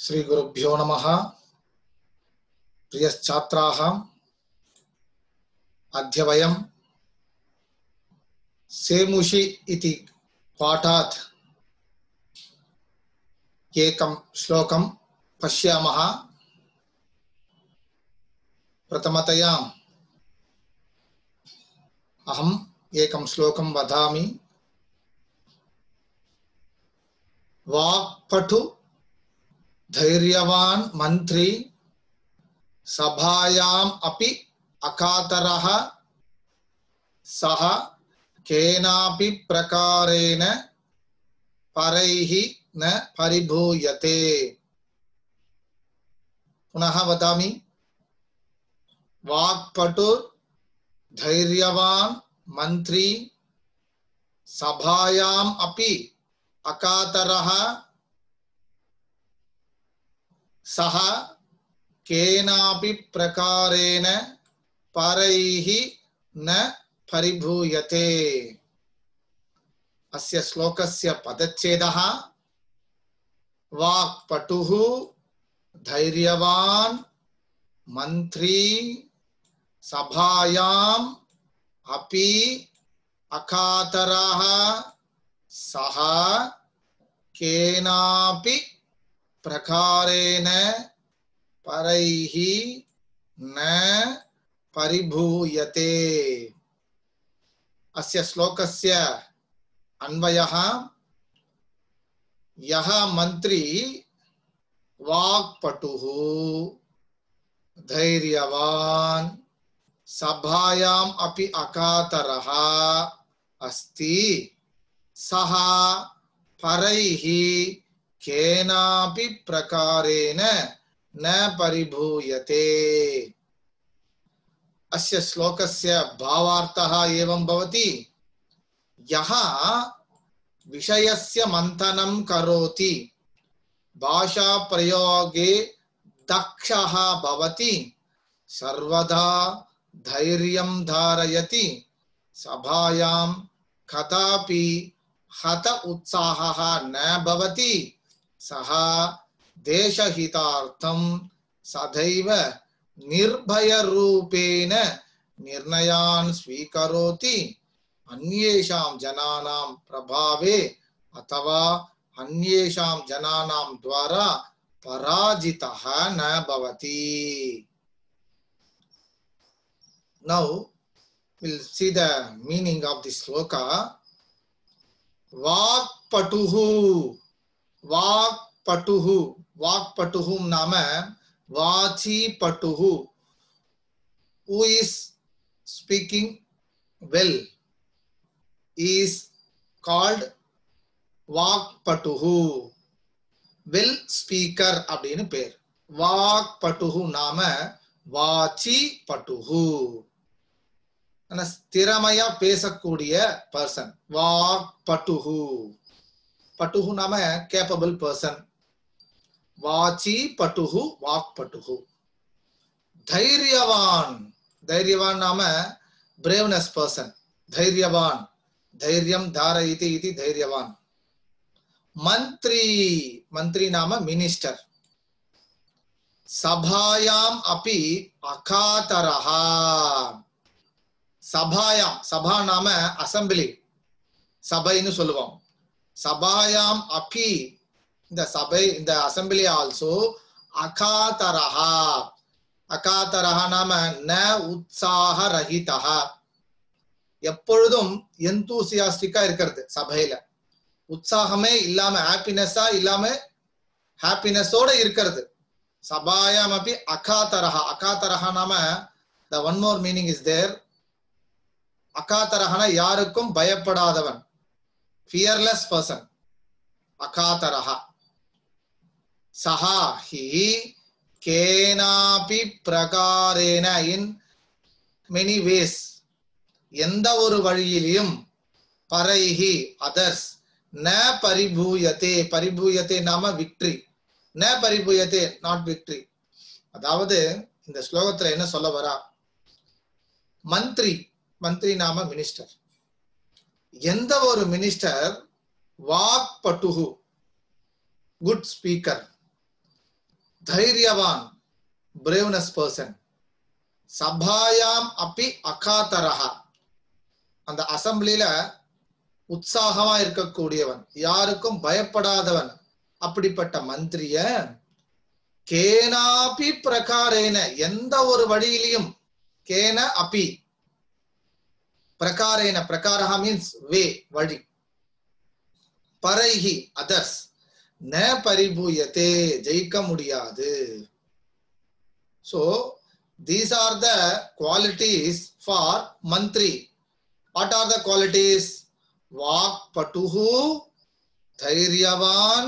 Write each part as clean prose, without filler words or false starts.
श्री गुरुभ्यो नमः। प्रियश्छात्राः, अद्य वयं सेमुषि इति पाठात् एकं श्लोकं पश्यामः। प्रथमतया अहम् एकं श्लोकं वदामि। वाक्पटु धैर्यवान् मंत्री सभायाम् अपि अकातरः सः केनापि प्रकारेण परैः न परिभूयते। पुनः वदामि। वाक्पटु धैर्यवान् मंत्री सभायाम् अपि अकातरः सः केनापि प्रकारेण परैः न परिभूयते। अस्य श्लोकस्य पदच्छेदः वाक्पटुः धैर्यवान् मंत्री सभायाम् अपि अकातरः सः केनापि प्रकारेण परैः न परिभूयते। अस्य श्लोकस्य अन्वयः यः मंत्री वाक्पटुः धैर्यवान् सभायाम् अपि अकातरः अस्ति सः परैः केनापि प्रकारेण न परिभूयते। अस्य श्लोकस्य भावार्थः एवं भवति। यः विषयस्य मंथनं करोति भाषा प्रयोगे दक्षः भवति सर्वदा धैर्यं धारयति सभायां कदापि हत उत्साहः न भवति सः देशहितार्थं सदैव निर्भयरूपेण निर्णयान् स्वीकरोति अन्येषां जनानां प्रभावे अथवा अन्येषां जनानां द्वारा पराजितः न भवति। Now we'll see the meaning of this sloka. वाक्पटुः वाक्पटुः वाक्पटुः नाम वाची पटुः who is speaking well is called वाक्पटुः well speaker அப்படினு பேர். वाक्पटुः नाम वाची पटुः स्थिरमया பேசக்கூடிய पर्सन वाक्पटुः. पटुः नाम capable person. वाची पटुः वाक्पटुः. धैर्यवान् धैर्यवान् नाम braveness person. धैर्यवान् धैर्यं धारयति इति धैर्यवान्. मंत्री मंत्री नाम मिनिस्टर. सभायाम् अपि अकातरः सभायां सभा नाम असेंबली सभைன்னு சொல்லுவோம். सभायाम् अपि இந்த சபை இந்த அசெம்பிளி ஆல்சோ अकातरः अकातरः नाम न उत्साहरहितः எப்பொழுதும் enthusiastic-ஆ இருக்கிறது. சபையில உற்சாகமே இல்லாம ஹாப்பினஸா இல்லாம ஹாப்பினஸோட இருக்கிறது. सभायाम् अपि अकातरः अकातरः नाम the one more meaning is there. अकातरः यारुक्कुम भयपडादवन fearless person. अकातरः सः हि केनापि प्रकारेण in many ways எந்த ஒரு வழியிலும் பரைஹி others न परिभूयते परिभूयते नाम victory न परिभूयते not victory. அதாவது இந்த ஸ்லோகத்துல என்ன சொல்ல வரா? मंत्री मंत्री नाम मिनिस्टर. எந்த ஒரு மினிஸ்டர் वाक्पटुः good speaker धैर्यवान braveness person sabhayam api akataraha அந்த அசெம்பிளில உற்சாகமா இருக்கக்கூடியவன் யாருக்கும் பயப்படாதவன் அப்படிப்பட்ட மந்திரிய கேனாபி பிரகாரேன எந்த ஒரு வழியிலும் கேன அபி பிரகாரேன பிரகாரஹ மீன்ஸ் வே வழி பரைஹி அதர்ஸ் ந பரிபூயதே ஜெயிக்க முடியாது. So these are the qualities for mantri. What are the qualities? Vakpatuhu, dhairyavan,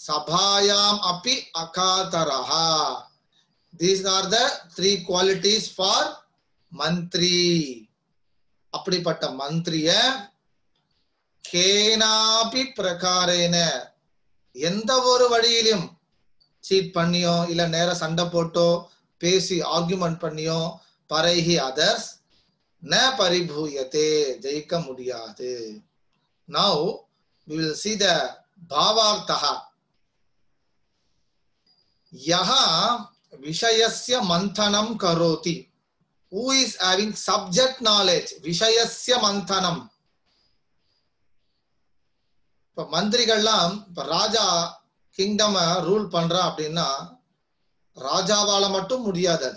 sabhayam api akataraha. These are the three qualities for mantri. அப்படிப்பட்ட மந்திரிய கேனாபி பிரகாரேன எந்த ஒரு வழியிலும் சீட் பண்ணியோ இல்ல நேர சண்டை போட்டோ பேசி ஆர்குமெண்ட் பண்ணியோ பரைஹி அதர்ஸ் ந பரிபூயதே ஜெயிக்க முடியாது. Now we will see the bhavartha. Yaha vishayasya manthanam karoti. Who is having subject knowledge? Vishayasya manthanam. இப்ப மந்திரிகள்லாம் இப்ப ராஜா கிங்டம் ரூல் பண்றா அப்படின்னா ராஜாவால மட்டும் முடியாது.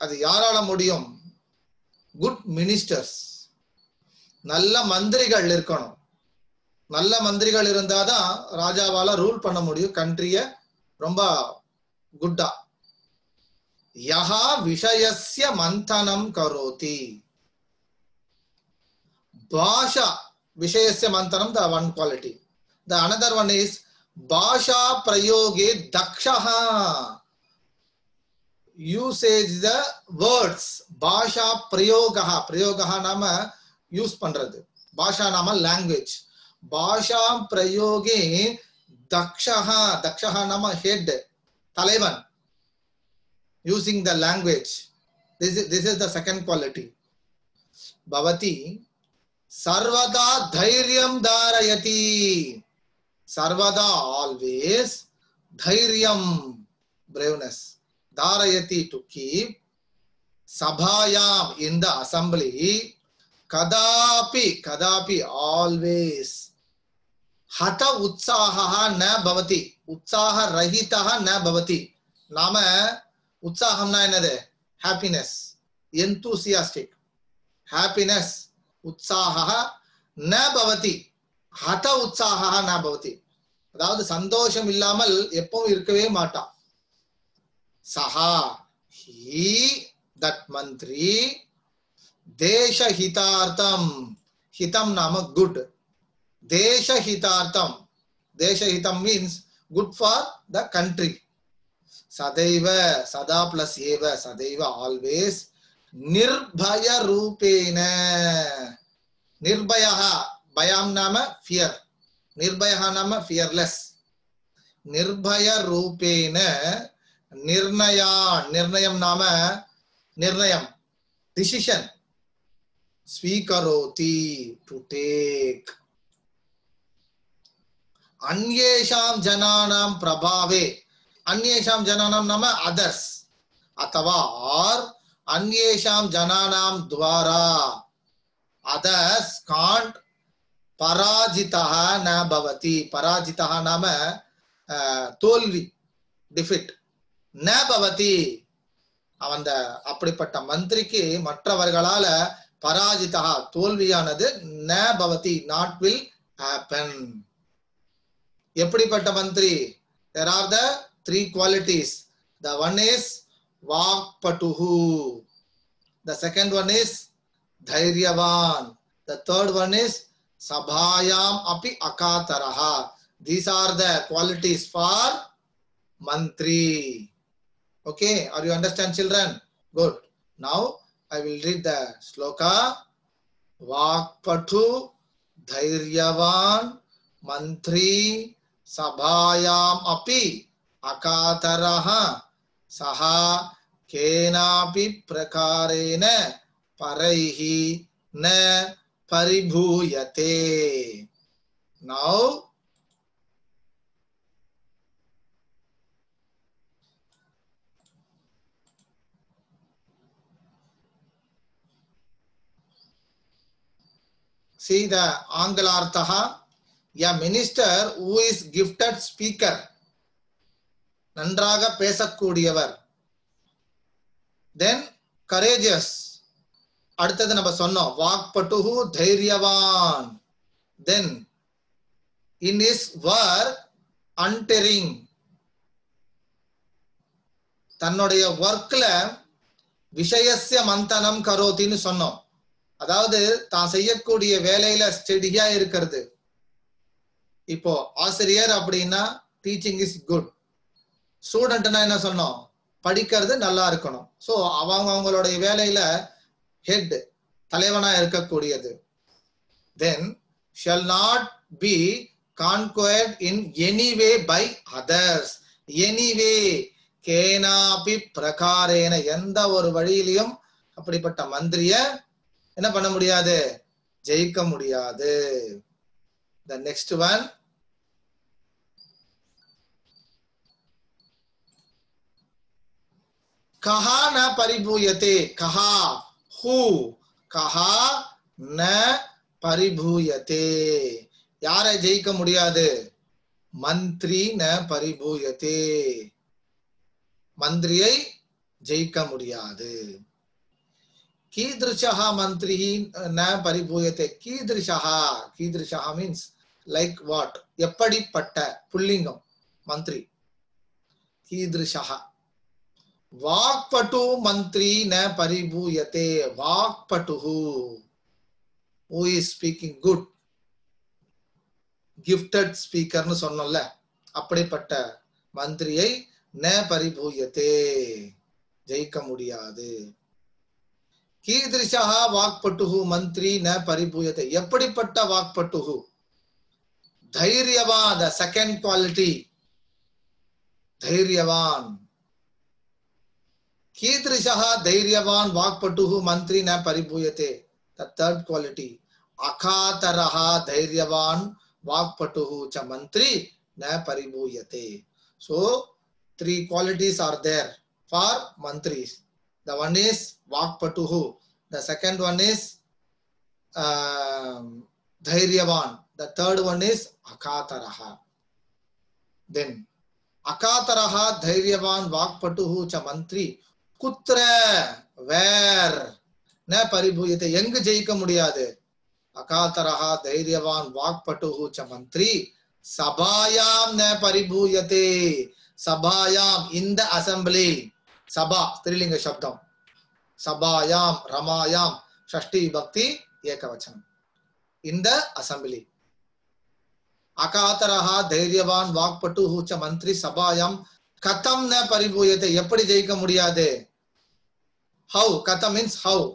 அது யாரால முடியும்? குட் மினிஸ்டர்ஸ், நல்ல மந்திரிகள் இருக்கணும். நல்ல மந்திரிகள் இருந்தாதான் ராஜாவால ரூல் பண்ண முடியும் கண்ட்ரிய ரொம்ப குட்டா. யஹா விஷயஸ்ய மந்தனம் கரோதி. பாஷா விஷயஸ்ய மந்தனம், the one quality. The another one is Basha பிரயோகே தக்ஷஹா. Usage the words. பாஷா பிரயோகஹா. பிரயோகஹா நாம யூஸ் பண்றது. பாஷா நாம லாங்குவேஜ். பாஷா பிரயோகே தக்ஷஹா. தக்ஷஹா நாம ஹெட், தலைவன். Using the language. This is the second quality. Bhavati sarvada dhairyam dharayati. Sarvada always. Dhairyam braveness. Dharayati to keep. Sabhayam in the assembly. Kadapi kadapi always. Hata utsaha na bhavati. Utsaha rahitaha na bhavati. Nama உற்சாகம்னா என்னது? Happiness, enthusiastic, happiness, உற்சாகஹ ந பவதி, ஹத உற்சாகஹ ந பவதி. அதாவது சந்தோஷம் இல்லாமல் எப்பவும் இருக்கவே மாட்டான். சஹா ஹி தட் மந்திரி தேச ஹிதார்த்தம். ஹிதம் நாம குட். தேச ஹிதார்த்தம். தேச ஹிதம் means good for the country. சதைவ, சதா பிளஸ் ஏவ, சதைவ ஆல்வேஸ். நிர்பய ரூபேன. நிர்பயா, பயம் நாம ஃபியர், நிர்பயா நாம ஃபியர்லெஸ். நிர்பய ரூபேன நிர்ணயா. நிர்ணயம் நாம நிர்ணயம், டிசிஷன். ஸ்வீகரோதி டு டேக். அன்யேஷாம் ஜனானாம் பிரபாவே. अन्येषां जनानां नाम others अथवा और अन्येषां जनानां द्वारा others can't पराजितः न भवति. पराजितः नाम தோல்வி, டிஃபிட். ந பவதி. அந்த அப்படிப்பட்ட மந்திரிக்கு மற்றவர்களால பராஜிதா தோல்வியானது ந பவதி, நாட் வில் ஹேப்பன். எப்படிப்பட்ட மந்திரி? There are the three qualities. The one is Vakpatuhu. The second one is Dhairyavan. The third one is Sabhayam api akataraha. These are the qualities for mantri. Okay, are you understand, children? Good. Now I will read the sloka. Vakpatu, Dhairyavan, mantri, sabhayam api akataraha saha kenapi prakarena paraihi na paribhuyate. Now see the Anglarthaha, a minister who is gifted speaker, நன்றாக பேசக்கூடியவர். Then courageous, அடுத்தது நம்ம சொன்னோம் வாக்பட்டுஹு தைரியவான். Then in his work untiring, தன்னுடைய ஒர்க்ல விஷயஸ்ய மந்தனம் கரோத்தின்னு சொன்னோம். அதாவது தான் செய்யக்கூடிய வேலையில ஸ்டெடியா இருக்கிறது. இப்போ ஆசிரியர் அப்படின்னா டீச்சிங் இஸ் குட், ஸ்டூடெண்ட்னா என்ன சொன்னோம், படிக்கிறது நல்லா இருக்கணும். ஸோ அவங்களுடைய வேலையில ஹெட் தலைவனா இருக்கக்கூடியது. Then shall not be conquered in any way by others. Anyway கேனாபி பிரகாரேன, எந்த ஒரு வழியிலையும் அப்படிப்பட்ட மந்திரிய என்ன பண்ண முடியாது, ஜெயிக்க முடியாது. The next one, கஹா ந பரிபூயதே. கஹா ஹூ, கஹா ந பரிபூயதே, யாரை ஜெயிக்க முடியாது, மந்திரி ந பரிபூயதே, மந்திரியை ஜெயிக்க முடியாது. கீதృశஹ மந்திரி ந பரிபூயதே. கீதృశஹ, கீதృశஹ மீன்ஸ் லைக் வாட், எப்படிப்பட்ட, புல்லிங்கம் மந்திரி கீதృశஹ. வாக்பட்டு மந்திரி ந பரிபூயதே. வாக்பட்டுஹு, who is speaking good, gifted speaker னு சொன்னோம்ல, அப்படிப்பட்ட மந்திரியை ந பரிபூயதே, ஜெயிக்க முடியாது. கீதృశஹ வாக்பட்டுஹு மந்திரி ந பரிபூயதே. எப்படிப்பட்ட வாக்பட்டுஹு, தைரியவான், the second quality, தைரியவான். கீதృశஹ தைரியவான் வாக்பட்டுஹு மந்திரி ந பரிபூயதே. The third quality, அகாதரஹ தைரியவான் வாக்பட்டுஹு ச மந்திரி ந பரிபூயதே. So 3 qualities are there for mantris. The one is Vakpatuhu, the second one is Dhairyavan, the third one is Akataraha. Then Akataraha, Dhairyavan, Vakpatuhu cha mantri, Kutra, where na paribhuyate, எங்கு ஜெயிக்க முடியாது. Akataraha, Dhairyavan, Vakpatuhu cha mantri, Sabhayam na paribhuyate. Sabhayam, in the assembly. சபா ஸ்திரீலிங்க சப்தம். சபாயாம், ரமாயாம், ஷஷ்டி பக்தி ஏகவச்சனம். இந்த assembly. அகாதரஹா தைரியவான் வாக்பட்டுஹு ச மந்திரி சபாயாம் கதம் ந பரிபூயதே. எப்படி ஜெயிக்க முடியாது, ஹவ், கதம் மீன்ஸ் ஹவ்.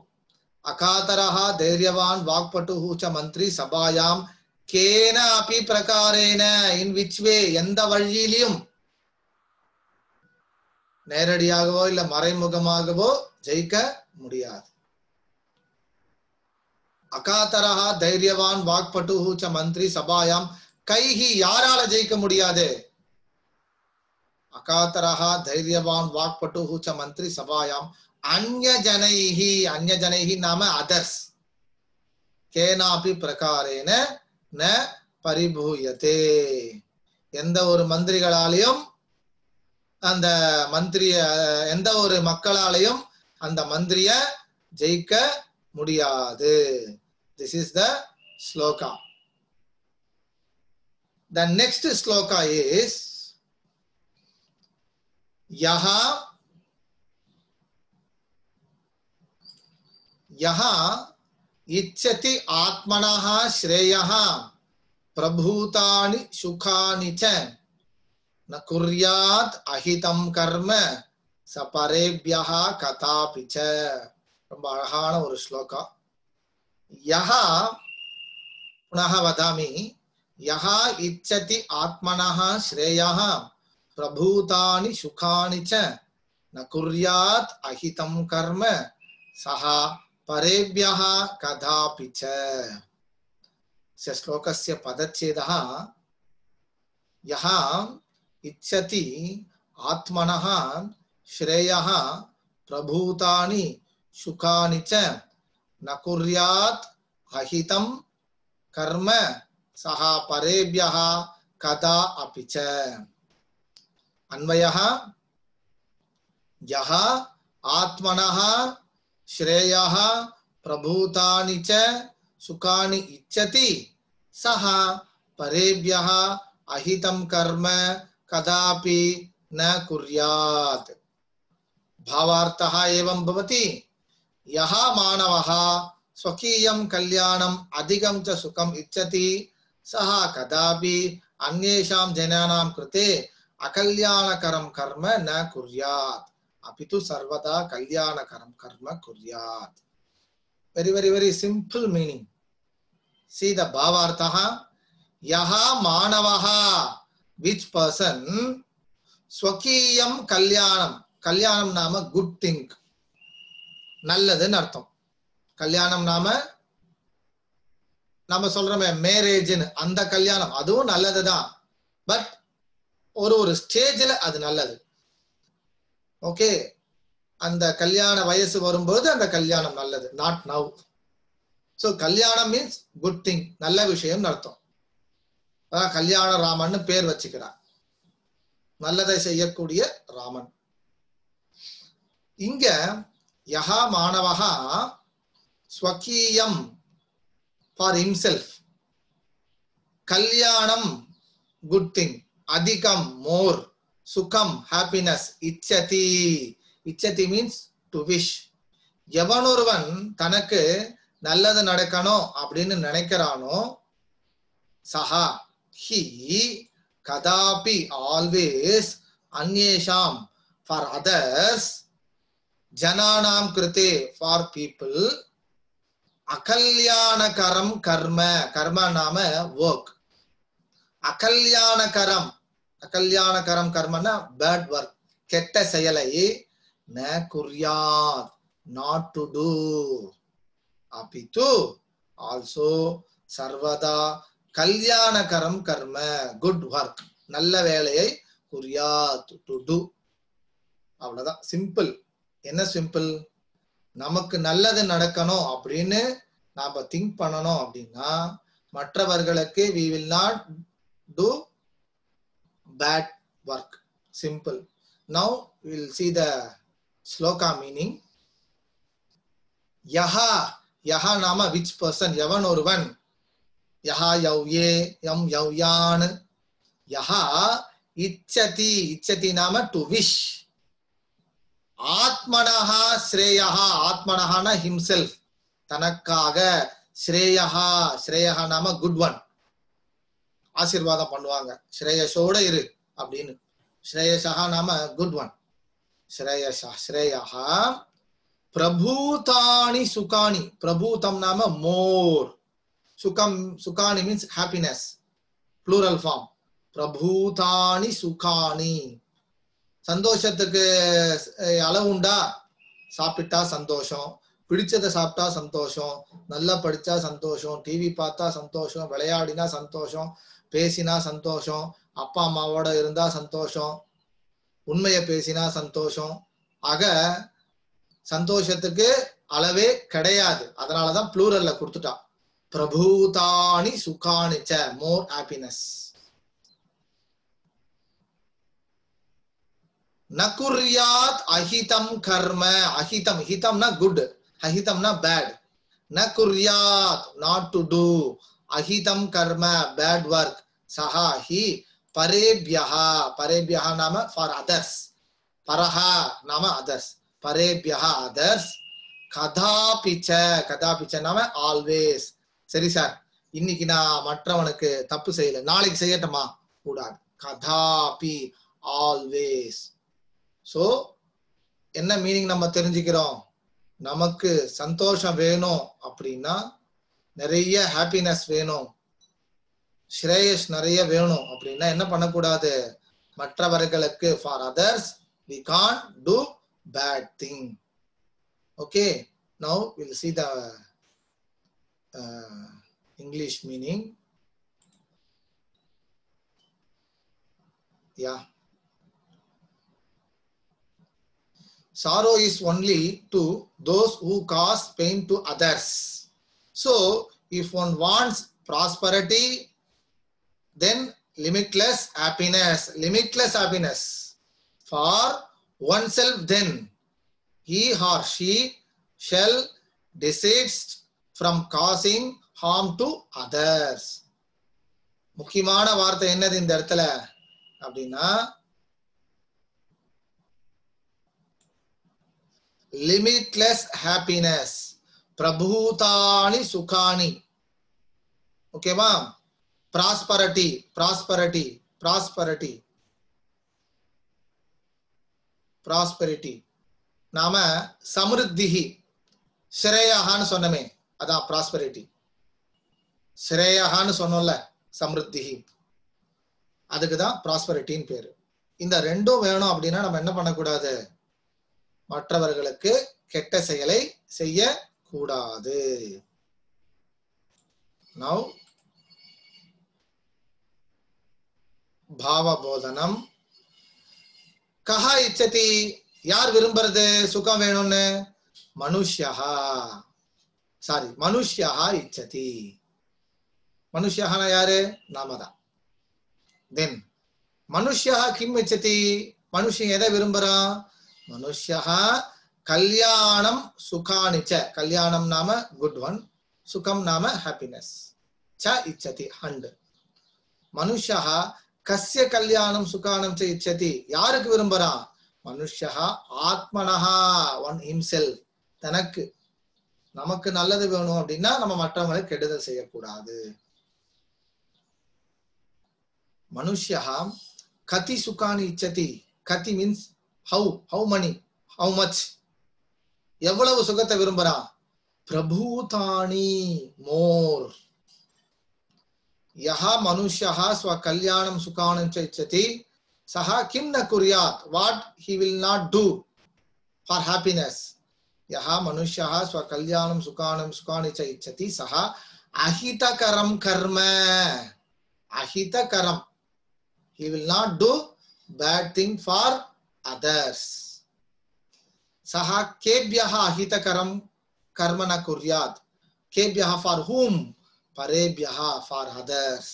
அகாதரஹா தைரியவான் வாக்பட்டுஹு ச மந்திரி சபாயாம் கேன அபி பிரகாரேன, இன் விச் வே, எந்த வழியிலும், நேரடியாகவோ இல்ல மறைமுகமாகவோ ஜெயிக்க முடியாது. அகாதரஹ தைரியவான் வாக்பட்டுஹு ச மந்திரி சபாயாம் கைஹி, யாரால ஜெயிக்க முடியாது. அகாதரஹ தைரியவான் வாக்பட்டுஹு ச மந்திரி சபாயாம் அன்ய ஜனைஹி, அன்ய ஜனைஹி நாம அதர்ஸ், கேனாபி பிரகாரேன ந பரிபூயதே. எந்த ஒரு மந்திரிகளாலையும் அந்த மந்திரிய, எந்த ஒரு மக்களாலையும் அந்த மந்திரிய ஜெயிக்க முடியாது. This is the sloka. The next sloka is yaha yaha ichchati atmanaha shreyaha prabhutani sukhani cha न कुर्यात अहितम कर्म सपरेभ्यः कथापि च. ரொம்ப அழகான ஒரு ஸ்லோகா. யஹா, புனः வதாமி, யஹா இச்சதி ஆத்மனः ஸ்ரேயः பிரபூதானி சுகானி ச ந குர்யாத் அஹிதம் கர்ம சஹ பரேभ्यः கதாபி ச. ஸ்லோகஸ்ய பதச்சேதः யஹா इच्छति आत्मनः श्रेयः प्रभूतानि सुखानि च न कुर्यात् अहितं कर्म सः परेभ्यः कदा अपि च अन्वयः यः आत्मनः श्रेयः प्रभूतानि च सुखानि इच्छति सः परेभ्यः अहितं कर्म कदापि न कुर्यात्। भावार्थः एवं भवति यः मानवः स्वकीयं कल्याणम् अधिकं च सुखम् इच्छति सः कदापि अन्येषां जनानां कृते अकल्याणकरं कर्म न कुर्यात् अपितु सर्वदा कल्याणकरं कर्म कुर्यात्। Very very very simple meaning. See the bhavartha. Yaha manavaha, which person, swakiyam kalyanam. Kalyanam nama good thing. Nalladhu nartham. Kalyanam nama nama solrame marriage in அந்த கல்யாணம் அதுவும் நல்லதுதான். பட் ஒரு ஸ்டேஜ்ல அது நல்லது. ஓகே, அந்த கல்யாண வயசு வரும்போது அந்த கல்யாணம் நல்லது, நாட் நவ். சோ கல்யாணம் மீன்ஸ் குட் திங், நல்ல விஷயம் அர்த்தம். அதான் கல்யாண ராமன் பேர் வச்சுக்கிறார், நல்லதை செய்யக்கூடிய ராமன். இங்க யஹா மாணவஹா ஸ்வகீயம் ஃபார் ஹிம்செல்ஃப், கல்யாணம் குட் திங், அதிகம் மோர், சுகம் ஹாப்பினஸ், இச்சதி இச்சதி மீன்ஸ் டு விஷ். எவனொருவன் தனக்கு நல்லது நடக்கணும் அப்படின்னு நினைக்கிறானோ சஹா ஹி கதாபி ஆல்வேஸ் அன்யேஷாம் ஃபார் அதர்ஸ் ஜனானாம் கிருதே ஃபார் பீப்புள் அகல்யாணகரம் கர்ம, கர்ம நாம ஒர்க், அகல்யாணகரம், அகல்யாணகரம் கர்மனா பேட் ஒர்க், கெட்ட செயலை ந குர்யாத், நாட் டு டூ, அபிது ஆல்சோ சர்வதா கல்யாணகரம் கர்ம, குட் ஒர்க், நல்ல வேலையை குர்யாத், டு டூ. அவ்வளவுதான், சிம்பிள். என்ன சிம்பிள்? நமக்கு நல்லது நடக்கணும் அப்படின்னு நாம திங்க் பண்ணணும் அப்படின்னா மற்றவர்களுக்கு we will not do bad work. Simple. Now we will see the sloka meaning. Yaha, yaha nama which person, yavan oruvan, yaha yavye yam yavyan, yaha ichchati, ichchati nama to wish, ஆத்மனஹா ஸ்ரேயஹா, ஆத்மனஹான himself, தனக்காக, ஸ்ரேயஹா, ஸ்ரேயஹா நாம good one, ஆசீர்வாதம் பண்ணுவாங்க, ஸ்ரேயஸோட இரு அப்படின்னு. ஸ்ரேயஸஹா நாம good one, ஸ்ரேயஸா ஸ்ரேயஹா. பிரபூதானி சுகானி, பிரபூதம் நாம மோர், சுகம் சுகானி மீன்ஸ் ஹாப்பினஸ், ப்ளூரல் ஃபார்ம். பிரபூதானி சுகானி, சந்தோஷத்துக்கு அளவு உண்டா? சாப்பிட்டா சந்தோஷம், பிடிச்சதை சாப்பிட்டா சந்தோஷம், நல்லா படிச்சா சந்தோஷம், டிவி பார்த்தா சந்தோஷம், விளையாடினா சந்தோஷம், பேசினா சந்தோஷம், அப்பா அம்மாவோட இருந்தா சந்தோஷம், உண்மையை பேசினா சந்தோஷம். ஆக சந்தோஷத்துக்கு அளவே கிடையாது. அதனாலதான் ப்ளூரல்ல கொடுத்துட்டா. பிரபூதானி சுகானிச்ச, மோர் ஹாப்பினஸ். நகுர்யாத் அஹிதம் கர்ம, அஹிதம், ஹிதம்னா குட், அஹிதம்னா பேட். நகுர்யாத் நாட் டு டூ, அஹிதம் கர்ம பேட் ஒர்க், சஹா ஹி பரேப்யஹா, பரேப்யஹா நாம ஃபார் அதர்ஸ், பரஹா நாம அதர்ஸ், பரேப்யஹா அதர்ஸ், கதாபிச்ச, கதாபிச்ச நாம ஆல்வேஸ். சரி சார், இன்னைக்கு நான் மற்றவனுக்கு தப்பு செய்யல, நாளைக்கு செய்யட்டுமா? கூடாது. கதாபி ஆல்வேஸ். சோ என்ன மீனிங் நம்ம தெரிஞ்சுக்கிறோம்? நமக்கு சந்தோஷம் வேணும் அப்படின்னா, நிறைய ஹாப்பினஸ் வேணும், ஸ்ரேயஸ் நிறைய வேணும் அப்படின்னா என்ன பண்ணக்கூடாது? மற்றவர்களுக்கு, for others we can't do bad thing. Okay, now we'll see the English meaning. Yeah, sorrow is only to those who cause pain to others. So if one wants prosperity, then limitless happiness. Limitless happiness for oneself, then he or she shall desist from causing harm to others. முக்கியமான வார்த்தை என்னது இந்த இடத்துல அப்படின்னா limitless happiness, prabhutani sukhani. ஓகேவா? prosperity, prosperity, prosperity, prosperity. நாம சம்ருத்திஹி ஸ்ரேயஹான்னு சொன்னமே, அதான் prosperity. ஸ்ரேயஹான்னு சொன்னோம்ல, சம்ருத்திஹி, அதுக்கு தான் prosperity-ன்னு பேரு. இந்த ரெண்டும் வேணும் அப்படின்னா நம்ம என்ன பண்ணக்கூடாது? மற்றவர்களுக்கு கெட்ட செயலை செய்ய கூடாது. Now பாவ போதனம். கஹா இச்சதி, யார் விரும்புறது சுகம் வேணும்னு? மனுஷ்யஹா, சாரி, மனுஷ்யஹா இச்சதி. மனுஷ்யஹானா யாரு? நாம தான். தென் மனுஷ்யஹா கிம் இச்சதி, மனுஷன் எதை விரும்புறான்? மனுஷ்யஹா கல்யாணம் சுகானிச்ச, கல்யாணம் நாம குட் ஒன், சுகம் நாம ஹாப்பினஸ், ச இச்சதி ஹண்ட். மனுஷ்யஹா கஸ்ய கல்யாணம் சுகானம் ச இச்சதி, யாருக்கு விரும்புறான்? மனுஷ்யஹா ஆத்மனஹா, ஒன் ஹிம்செல்ஃப், தனக்கு. நமக்கு நல்லது வேணும் அப்படின்னா நம்ம மற்றவங்களுக்கு கெடுதல் செய்யக்கூடாது. மனுஷ்யஹா கதி சுகானி இச்சதி, கதி means how many, how much, எவ்வளவு சுகத்தை விரும்புறான்? பிரபூதானி, மோர். யஹ மனுஷ்யஹ ஸ்வ கல்யாணம் சுகானம் ச இச்சதி சஹ கிம் ந குர்யாத், what he will not do for happiness. யஹ மனுஷ்யஹ ஸ்வ கல்யாணம் சுகானம் சுகானி ச இச்சதி சஹ அஹிதகரம் கர்ம, அஹிதகரம், he will not do bad thing for others. Saha kebhyaha ahitakaram karma na kuryat. Kebhyaha for whom? Parebhyaha for others.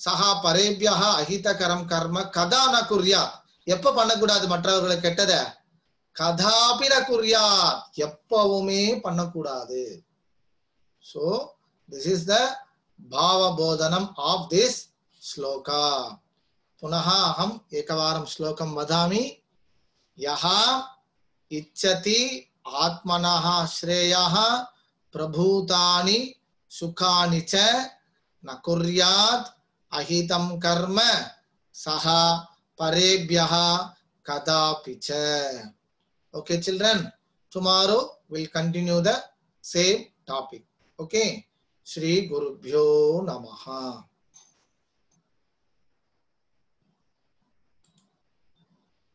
Saha parebhyaha ahitakaram karma kada na kuryat. எப்ப பண்ணக்கூடாது மற்றவர்களை கெட்டத? கதாபி ந குர்யாத், எப்பவுமே பண்ணக்கூடாது. So this is the bhava bodhanam of this shloka. पुनः अहम एकवारं श्लोकं वदामि. यः इच्छति आत्मनः श्रेयः प्रभूतानि सुखानि च न कुर्यात् अहितं कर्म सः परेभ्यः कदापि च. Okay children, tomorrow we'll continue the same topic. Okay, Shri Gurubhyo Namaha.